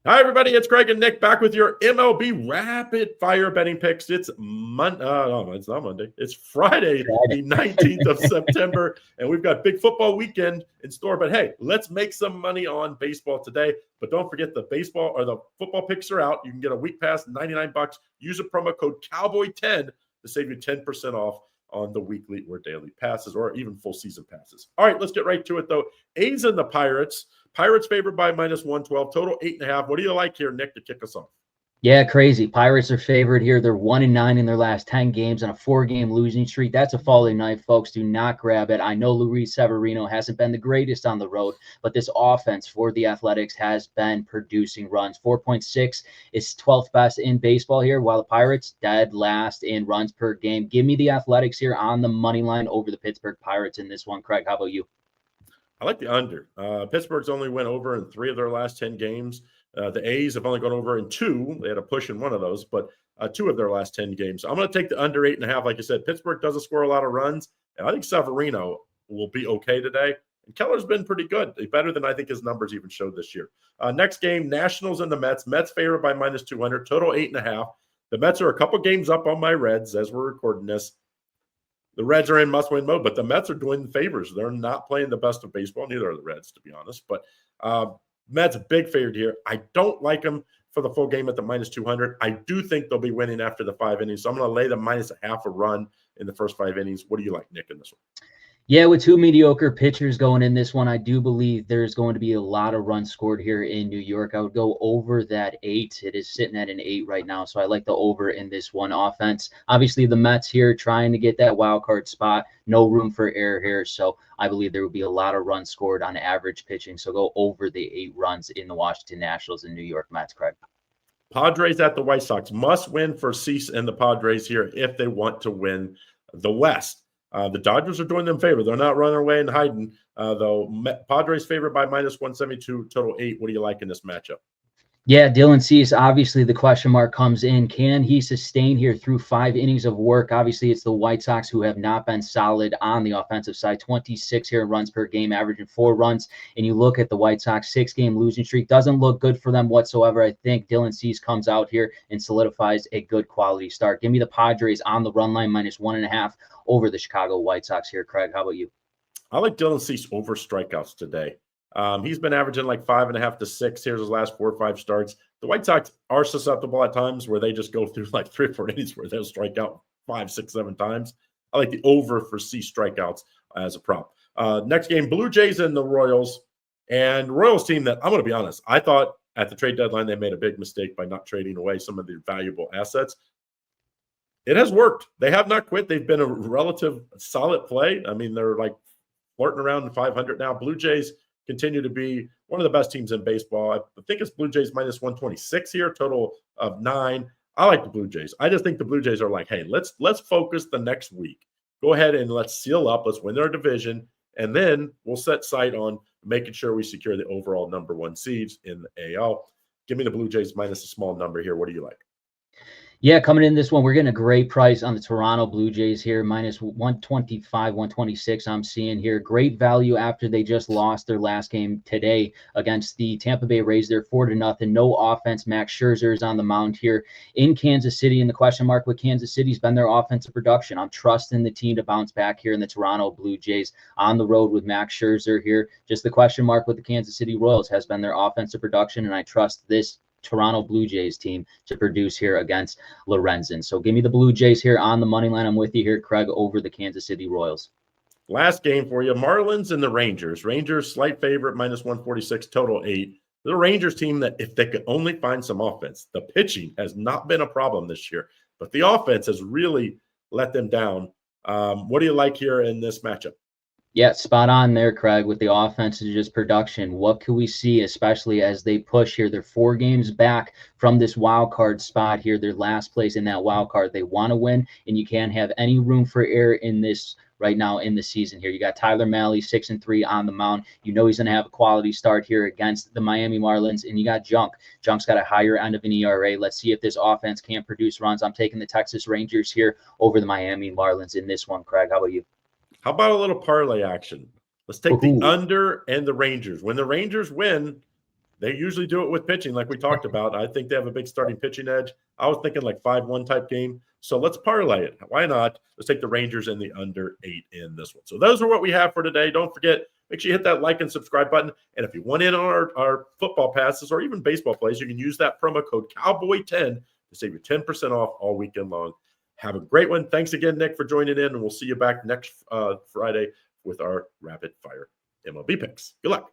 Hi, everybody. It's Greg and Nick back with your MLB rapid fire betting picks. It's no, it's not Monday. It's Friday, the 19th of September, and we've got big football weekend in store. But hey, let's make some money on baseball today. But don't forget the baseball or the football picks are out. You can get a week pass, $99. Use a promo code Cowboy10 to save you 10% off on the weekly or daily passes or even full season passes. All right, let's get right to it, though. A's and the Pirates. Pirates favored by -112, total 8.5. What do you like here, Nick, to kick us off? Yeah, crazy. Pirates are favored here. They're 1-9 in their last 10 games on a 4-game losing streak. That's a falling knife, folks. Do not grab it. I know Luis Severino hasn't been the greatest on the road, but this offense for the Athletics has been producing runs. 4.6 is 12th best in baseball here, while the Pirates dead last in runs per game. Give me the Athletics here on the money line over the Pittsburgh Pirates in this one. Craig, how about you? I like the under. Pittsburgh's only went over in 3 of their last 10 games. The A's have only gone over in 2. They had a push in one of those, but 2 of their last 10 games. I'm going to take the under 8.5. Like I said, Pittsburgh doesn't score a lot of runs, and I think Severino will be okay today. And Keller's been pretty good, better than I think his numbers even showed this year. Next game, Nationals and the Mets. Mets favored by -200, total 8.5. The Mets are a couple games up on my Reds as we're recording this. The Reds are in must-win mode, but the Mets are doing favors. They're not playing the best of baseball. Neither are the Reds, to be honest. But Mets a big favorite here. I don't like them for the full game at the -200. I do think they'll be winning after the 5 innings. So I'm going to lay them -0.5 a run in the first 5 innings. What do you like, Nick, in this one? Yeah, with 2 mediocre pitchers going in this one, I do believe there's going to be a lot of runs scored here in New York. I would go over that 8. It is sitting at an 8 right now, so I like the over in this one offense. Obviously, the Mets here trying to get that wild card spot. No room for error here, so I believe there will be a lot of runs scored on average pitching. So go over the 8 runs in the Washington Nationals and New York Mets, Craig. Padres at the White Sox. Must win for Cease and the Padres here if they want to win the West. The Dodgers are doing them a favor. They're not running away and hiding, though. Padres favored by -172, total 8. What do you like in this matchup? Yeah, Dylan Cease, obviously the question mark comes in. Can he sustain here through 5 innings of work? Obviously, it's the White Sox who have not been solid on the offensive side. 26 here runs per game, averaging 4 runs. And you look at the White Sox 6-game losing streak. Doesn't look good for them whatsoever. I think Dylan Cease comes out here and solidifies a good quality start. Give me the Padres on the run line -1.5 over the Chicago White Sox here. Craig, how about you? I like Dylan Cease over strikeouts today. He's been averaging like 5.5 to 6. Here's his last 4 or 5 starts. The White Sox are susceptible at times where they just go through like 3 or 4 innings where they'll strike out 5, 6, 7 times. I like the over for Cease strikeouts as a prop. Next game, Blue Jays and the Royals. And Royals team that I'm going to be honest, I thought at the trade deadline they made a big mistake by not trading away some of their valuable assets. It has worked. They have not quit. They've been a relative solid play. I mean, they're like flirting around 500 now. Blue Jays continue to be one of the best teams in baseball. I think it's Blue Jays -126 here, total of 9. I like the Blue Jays. I just think the Blue Jays are like, hey, let's focus the next week. Go ahead and let's seal up. Let's win our division, and then we'll set sight on making sure we secure the overall number 1 seeds in the AL. Give me the Blue Jays minus a small number here. What do you like? Yeah, coming in this one, we're getting a great price on the Toronto Blue Jays here, -125, 126 I'm seeing here. Great value after they just lost their last game today against the Tampa Bay Rays. They're 4-0. No offense. Max Scherzer is on the mound here in Kansas City, and the question mark with Kansas City's been their offensive production. I'm trusting the team to bounce back here in the Toronto Blue Jays on the road with Max Scherzer here. Just the question mark with the Kansas City Royals has been their offensive production, and I trust this Toronto Blue Jays team to produce here against Lorenzen. So give me the Blue Jays here on the money line. I'm with you here, Craig, over the Kansas City Royals. Last game for you, Marlins and the Rangers. Rangers, slight favorite, -146, total 8. The Rangers team that if they could only find some offense, the pitching has not been a problem this year, but the offense has really let them down. What do you like here in this matchup? Yeah, spot on there, Craig, with the offense and just production. What can we see, especially as they push here? They're 4 games back from this wild card spot here. Their last place in that wild card. They want to win, and you can't have any room for error in this right now in the season here. You got Tyler Mahle, 6-3 on the mound. You know he's going to have a quality start here against the Miami Marlins, and you got Junk. Junk's got a higher end of an ERA. Let's see if this offense can produce runs. I'm taking the Texas Rangers here over the Miami Marlins in this one, Craig. How about you? How about a little parlay action? Let's take the under and the Rangers. When the Rangers win, They usually do it with pitching, like we talked about. I think they have a big starting pitching edge. I was thinking like 5-1 type game. So let's parlay it. Why not? Let's take the Rangers and the under 8 in this one. So those are what we have for today. Don't forget, make sure you hit that like and subscribe button. And if you want in on our football passes or even baseball plays, you can use that promo code Cowboy10 to save you 10% off all weekend long. Have a great one. Thanks again, Nick, for joining in. And we'll see you back next Friday with our rapid fire MLB picks. Good luck.